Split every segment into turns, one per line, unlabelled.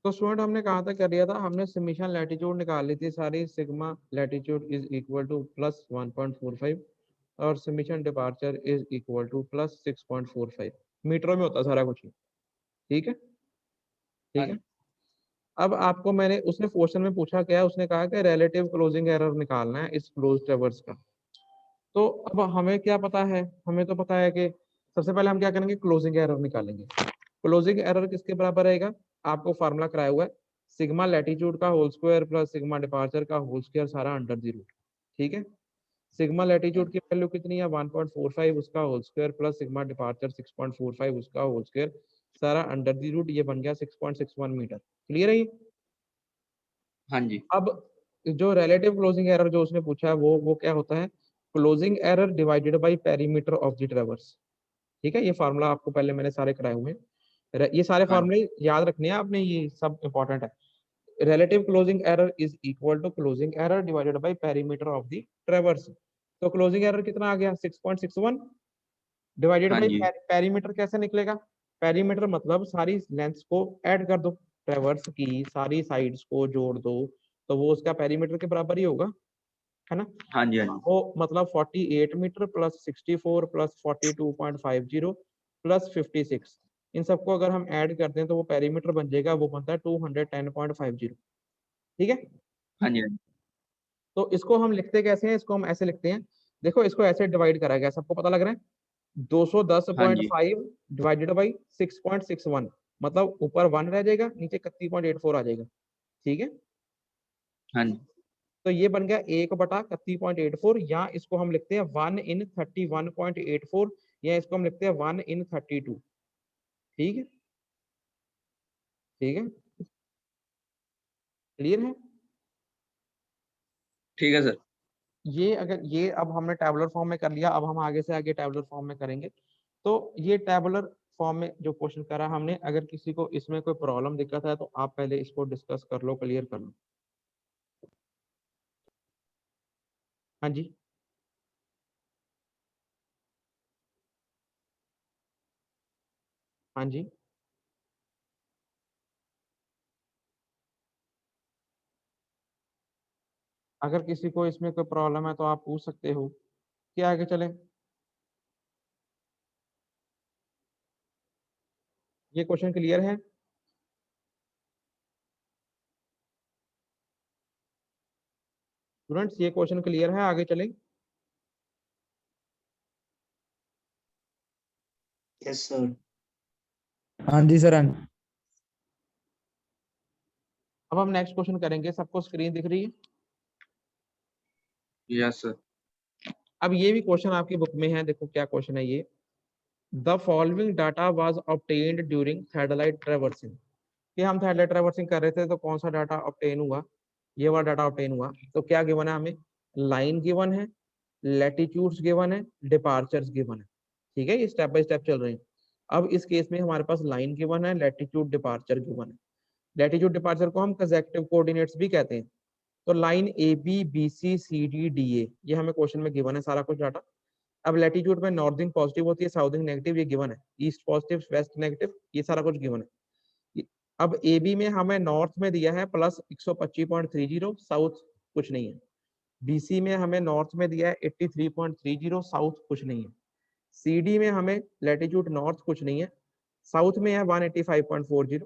तो स्टूडेंट हमने कहाँ तक कर लिया था, हमने समीशन लैटिट्यूड निकाल ली थी सारी, sigma latitude is equal two plus 1.45 और summation departure is equal two plus 6.45। मीटरों में होता सारा कुछ, ठीक है ठीक
हाँ
है। अब आपको मैंने, उसने क्वेश्चन में पूछा क्या है, उसने कहा कि रिलेटिव क्लोजिंग एरर निकालना है इस क्लोज ट्रैवर्स का। तो अब हमें क्या पता है, हमें तो पता है कि सबसे पहले हम क्या करेंगे, क्लोजिंग एरर निकालेंगे। क्लोजिंग एरर किसके बराबर रहेगा, आपको फार्मूला कराया हुआ है, सिग्मा लैटिट्यूड का whole square plus sigma departure का होल स्क्वायर सारा अंडर द रूट, ठीक है। सिग्मा लैटिट्यूड की वैल्यू कितनी है 1.45 उसका whole square plus sigma departure 6.45 उसका होल स्क्वायर सारा अंडर द रूट, ये बन गया 6.61 मीटर। क्लियर है ये।
हाँ जी।
अब जो रिलेटिव क्लोजिंग एरर जो उसने पूछा है वो क्या होता है, closing error divided by perimeter of the traverse, ठीक है। ये फार्मूला आपको पहले मैंने सारे कराए हुए हैं, ये सारे
हाँ
फार्मूले याद रखने हैं आपने, ये सब इंपॉर्टेंट है। relative closing error is equal to closing error divided by perimeter of the traverse। तो closing error कितना आ गया 6.61 डिवाइडेड
हाँ
बाय
जी।
पेरीमीटर, कैसे निकलेगा, पेरीमीटर मतलब सारी लेंथ्स को ऐड कर दो, ट्रैवर्स की सारी साइड्स को जोड़ दो, तो वो उसका पेरीमीटर के बराबर ही होगा, है ना।
हाँ जी। हाँ जी।
वो मतलब 48 मीटर प्लस 64 प्लस 42.50 प्लस 56, इन सबको अगर हम ऐड करते हैं तो वो पेरीमीटर बन जाएगा, वो बनता है 210.50, ठीक है।
हाँ जी। हाँ जी।
तो इसको हम लिखते कैसे हैं, इसको हम ऐसे लिखते हैं, देखो इसको ऐसे डिवाइड करा गया, सबको पता लग रहा है,
हाँ जी।
210.5 डिवाइडेड बाई 6.61, मतलब ऊपर 1 रह जाएगा, नीचे 31.84 आ जाएगा, ठीक है।
हाँ जी।
तो ये बन गया 1/31.84, या इसको हम लिखते हैं 1/31.84, या इसको हम लिखते हैं 1/32, ठीक है ठीक है। क्लियर है।
ठीक है सर।
ये अगर ये अब हमने टैबुलर फॉर्म में कर लिया, अब हम आगे से आगे टैबुलर फॉर्म में करेंगे। तो ये टैबुलर फॉर्म में जो क्वेश्चन करा हमने, अगर किसी को इसमें कोई प्रॉब्लम दिक्कत है तो आप पहले इसको डिस्कस कर लो, क्लियर कर लो। हाँ जी। हाँ जी। अगर किसी को इसमें कोई प्रॉब्लम है तो आप पूछ सकते हो, क्या आगे चले। ये क्वेश्चन क्लियर है। स्टूडेंट्स ये क्वेश्चन क्लियर है, आगे चलें।
Yes sir.
हाँ जी सर।
अब हम नेक्स्ट क्वेश्चन करेंगे, सबको स्क्रीन दिख रही है।
Yes sir.
अब ये भी क्वेश्चन आपकी बुक में है, देखो क्या क्वेश्चन है ये, the following data was obtained during satellite traversing, कि हम सैटेलाइट ट्रैवर्सिंग कर रहे थे तो कौन सा डाटा ऑब्टेन हुआ, ये वाला डाटा ऑब्टेन हुआ। तो क्या गिवन है हमें, लाइन गिवन है, लैटिट्यूड्स गिवन है, डिपार्चर्स गिवन है, ठीक है, ये स्टेप बाय स्टेप चल रहे हैं। अब इस केस में हमारे पास लाइन गिवन है, लैटिट्यूड डिपार्चर गिवन है। लैटिट्यूड डिपार्चर को हम कंसेक्टिव कोऑर्डिनेट्स भी कहते हैं। तो line A B B C C D D A, ये हमें क्वेश्चन में गिवन है सारा कुछ डाटा। अब लैटिट्यूड में नॉर्थिंग पॉजिटिव होती है, साउथिंग नेगेटिव, ये गिवन है, ईस्ट पॉजिटिव वेस्ट नेगेटिव, ये सारा कुछ गिवन है। अब ए बी में हमें नॉर्थ में दिया है प्लस 125.30, साउथ कुछ नहीं है। बीसी में हमें नॉर्थ में दिया है 83.30, साउथ कुछ नहीं है। सीडी में हमें लैटिट्यूड नॉर्थ कुछ नहीं है, साउथ में है 185.40।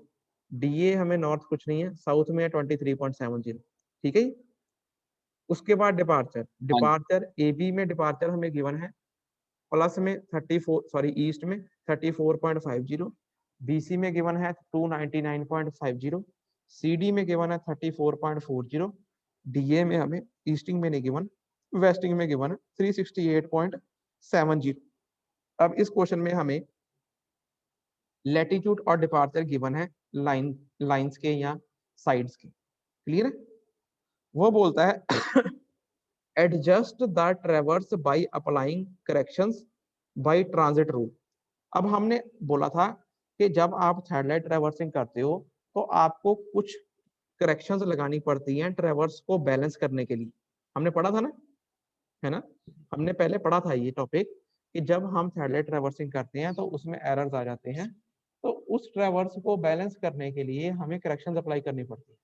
डीए हमें नॉर्थ कुछ नहीं है, साउथ में है 23.70, ठीक है। उसके बाद डिपार्चर,
हाँ जी।
डिपार्चर ए बी में डिपार्चर हमें गिवन है प्लस में 34, सॉरी ईस्ट में 34.50, बीसी में गिवन है 299.50, सीडी में गिवन है 34.40, डीए में हमें ईस्टिंग में नहीं गिवन, वेस्टिंग में गिवन है 368.70। अब इस क्वेश्चन में हमें लैटिट्यूड और डिपार्चर गिवन है लाइंस के या साइड्स के, क्लियर है। वो बोलता है adjust the traverse by applying corrections by transit rule. अब हमने बोला था कि जब आप सैटेलाइट ट्रैवर्सिंग करते हो तो आपको कुछ करेक्शंस लगानी पड़ती हैं ट्रैवर्स को बैलेंस करने के लिए, हमने पढ़ा था ना, है ना। हमने पहले पढ़ा था ये टॉपिक कि जब हम सैटेलाइट ट्रैवर्सिंग करते हैं तो उसमें एरर्स आ जाते हैं, तो उस ट्रेवर्स को बैलेंस करने के लिए हमें करेक्शंस अप्लाई करनी पड़ती है।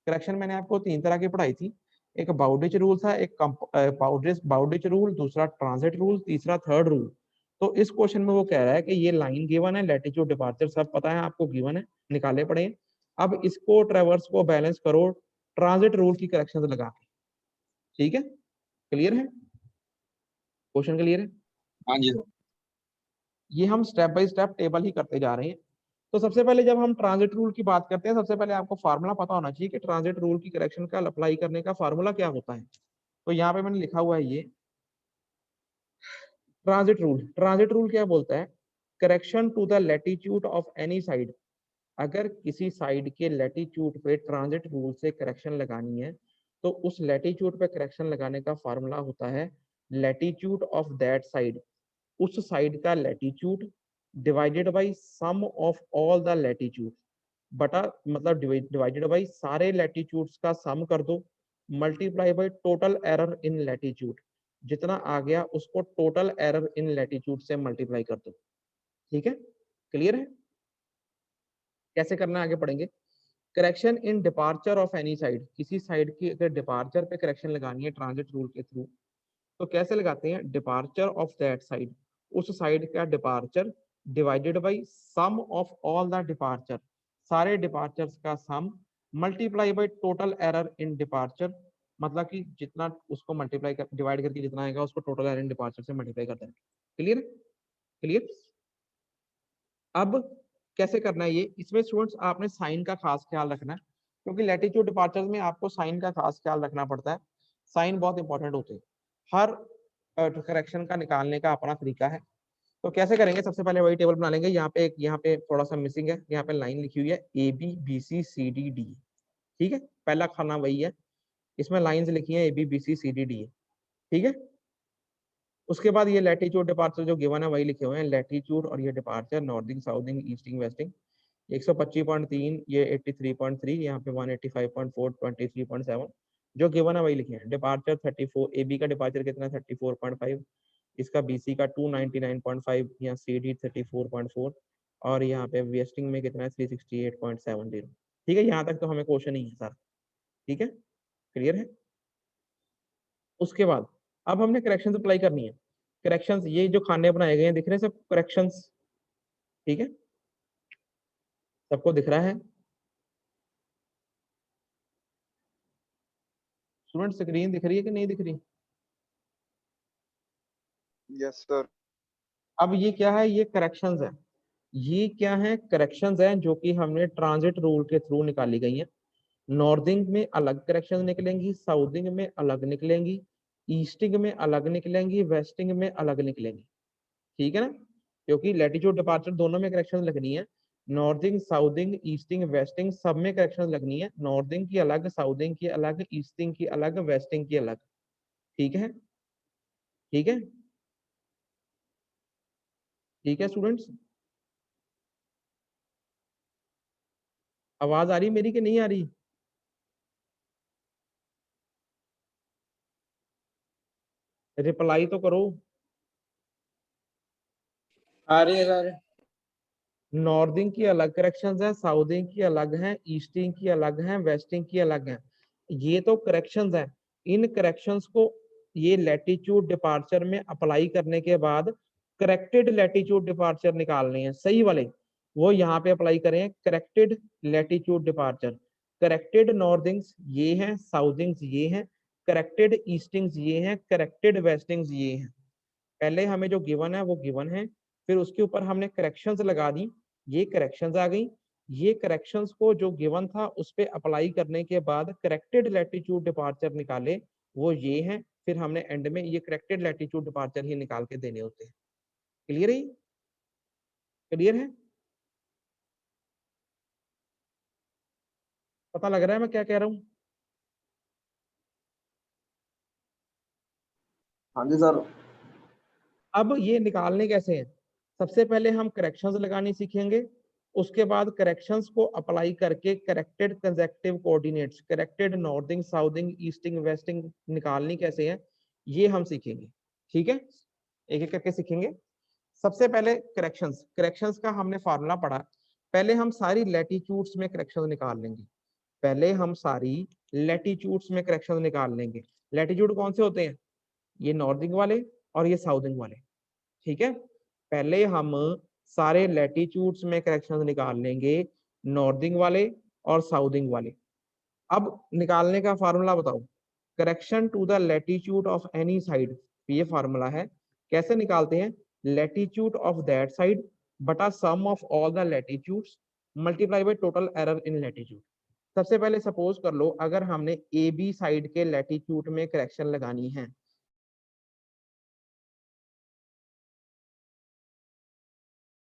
करेक्शन मैंने आपको 3 तरह की पढ़ाई थी, एक बाउंड्रीज रूल था, एक बाउंड्रीज रूल, दूसरा ट्रांजिट रूल, तीसरा थर्ड रूल। तो इस क्वेश्चन में वो कह रहा है कि ये लाइन गिवन है, लैटिट्यूड डिपार्चर सब पता है आपको, गिवन है, निकाले पड़े हैं। अब इसको ट्रेवर्स को बैलेंस करो ट्रांजिट रूल की करेक्शंस लगा के। ठीक है, क्लियर है, क्वेश्चन क्लियर है?
हाँ जी
ये हम स्टेप बाय स्टेप टेबल ही करते जा रहे हैं। तो सबसे पहले जब हम ट्रांजिट रूल की बात करते हैं, सबसे पहले आपको फार्मूला पता होना चाहिए कि ट्रांजिट रूल की करेक्शन का अप्लाई करने का फार्मूला क्या होता है। तो यहाँ पे मैंने लिखा हुआ है ये ट्रांजिट रूल। ट्रांजिट रूल क्या बोलता है? Correction to the latitude of any side. अगर किसी साइड के लैटिट्यूड पे ट्रांजिट रूल से करेक्शन लगानी है तो उस लैटिट्यूड पे करेक्शन लगाने का फार्मूला होता है लैटिट्यूड ऑफ दैट साइड, उस साइड का latitude divided by sum of all the latitude, बटा मतलब डिवाइडेड बाय सारे लैटिट्यूड्स का सम कर दो, multiply by total error in latitude, जितना आ गया उसको टोटल एरर इन लैटिट्यूड से मल्टीप्लाई कर दो। ठीक है, क्लियर है? कैसे करना है आगे पढ़ेंगे। Correction in departure of any side, किसी साइड की अगर डिपार्चर पे करेक्शन लगानी है ट्रांजिट रूल के थ्रू तो कैसे लगाते हैं? डिपार्चर ऑफ दैट साइड, उस साइड का departure divided by sum of all the departure, सारे डिपार्चर्स का sum, multiply by total error in departure, मतलब कि जितना उसको मल्टीप्लाई कर डिवाइड करके जितना आएगा उसको टोटल एरर इन डिपार्चर से मल्टीप्लाई कर देंगे। Clear, clear. अब कैसे करना है ये, इसमें स्टूडेंट्स आपने साइन का खास ख्याल रखना है, क्योंकि लैटिट्यूड डिपार्चर्स में आपको साइन का खास ख्याल रखना पड़ता है। साइन बहुत इंपॉर्टेंट होते हैं, हर करेक्शन का निकालने का अपना तरीका है। तो कैसे करेंगे, सबसे पहले वही टेबल बना लेंगे। यहाँ पे थोड़ा सा मिसिंग है, यहाँ पे लाइन लिखी हुई है A B B C C D D. ठीक है, पहला खाना वही है, इसमें लाइंस लिखी है A B B C C D D. ठीक है, उसके बाद ये लैटिट्यूड डिपार्चर जो गिवन है वही लिखे हुए हैं, लैटिट्यूड और ये departure northing southing easting wasting. 125.3, ये 83.3, यहाँ पे 185.4, 23.7 जो गिवन है वही लिखे हैं। डिपार्चर 34, ए बी का डिपार्चर कितना है 34.5, इसका बी सी का 299.5, यहाँ सी डी 34.4 और यहाँ पे वेस्टिंग में कितना है 368.70। ठीक है, यहाँ तक तो हमें क्वेश्चन ही है सर। ठीक है, क्लियर है। उसके बाद अब हमने करेक्शंस अप्लाई करनी है। करेक्शंस ये जो खाने बनाए गए हैं दिख रहे हैं सब करेक्शंस, ठीक है, सबको दिख रहा है स्टूडेंट? स्क्रीन दिख रही है कि नहीं दिख रही?
Yes sir.
अब ये क्या है? ये करेक्शंस है। ये क्या है? करेक्शंस है जो कि हमने ट्रांजिट रूल के थ्रू निकाली गई है। नॉर्थिंग में अलग करेक्शन निकलेंगी, साउथिंग में अलग निकलेंगी, ईस्टिंग में अलग निकलेंगी, वेस्टिंग में अलग निकलेंगी। ठीक है ना, क्योंकि लैटिट्यूड डिपार्चर दोनों में करेक्शन लगनी है। नॉर्थिंग साउथिंग ईस्टिंग वेस्टिंग सब में करेक्शन लगनी है। नॉर्थिंग की अलग, साउथिंग की अलग, ईस्टिंग की अलग, वेस्टिंग की अलग। ठीक है, ठीक है, ठीक है स्टूडेंट्स। आवाज आ रही मेरी कि नहीं आ रही? रिप्लाई तो करो।
आ रही है सर।
नॉर्थिंग की अलग करेक्शंस है, साउथिंग की अलग है, ईस्टिंग की अलग है, वेस्टिंग की अलग है। ये तो करेक्शंस है। इन करेक्शंस को ये लैटिट्यूड डिपार्चर में अप्लाई करने के बाद करेक्टेड लैटिट्यूड डिपार्चर निकालने हैं सही वाले, वो यहाँ पे अप्लाई करें। Corrected latitude departure, corrected northings ये हैं, साउथिंग्स ये हैं, करेक्टेड ईस्टिंग्स ये हैं, करेक्टेड वेस्टिंग्स ये हैं। पहले हमें जो गिवन है वो गिवन है, फिर उसके ऊपर हमने करेक्शंस लगा दी, ये करेक्शंस आ गई। ये करेक्शंस को जो गिवन था उस पे अप्लाई करने के बाद करेक्टेड लैटिट्यूड डिपार्चर निकाले, वो ये हैं। फिर हमने एंड में ये करेक्टेड लैटिट्यूड डिपार्चर ही निकाल के देने होते हैं। क्लियर है? क्लियर है? पता लग रहा है मैं क्या कह रहा हूँ?
हाँ जी सर।
अब ये निकालने कैसे हैं? सबसे पहले हम करेक्शंस लगानी सीखेंगे, उसके बाद करेक्शंस को अप्लाई करके corrected consecutive coordinates, corrected northing southing easting wasting निकालनी कैसे है ये हम सीखेंगे। ठीक है, एक एक करके सीखेंगे। सबसे पहले करेक्शंस, करेक्शंस का हमने फार्मूला पढ़ा पहले हम सारी लैटिट्यूड्स में करेक्शन निकाल लेंगे, पहले हम सारी लैटिट्यूड्स में करेक्शन निकाल लेंगे। लैटिट्यूड कौन से होते हैं? ये नॉर्दिंग वाले और ये साउथिंग वाले, ठीक है। पहले हम सारे लैटिट्यूड्स में करेक्शन निकाल लेंगे, नॉर्दिंग वाले और साउथिंग वाले। अब निकालने का फार्मूला बताओ, correction to the latitude of any side, ये फार्मूला है। कैसे निकालते हैं? लैटिट्यूड ऑफ दैट साइड बटा sum of all the latitudes multiply by total error in latitude. सबसे पहले सपोज कर लो, अगर हमने ए बी साइड के लैटिट्यूड में करेक्शन लगानी है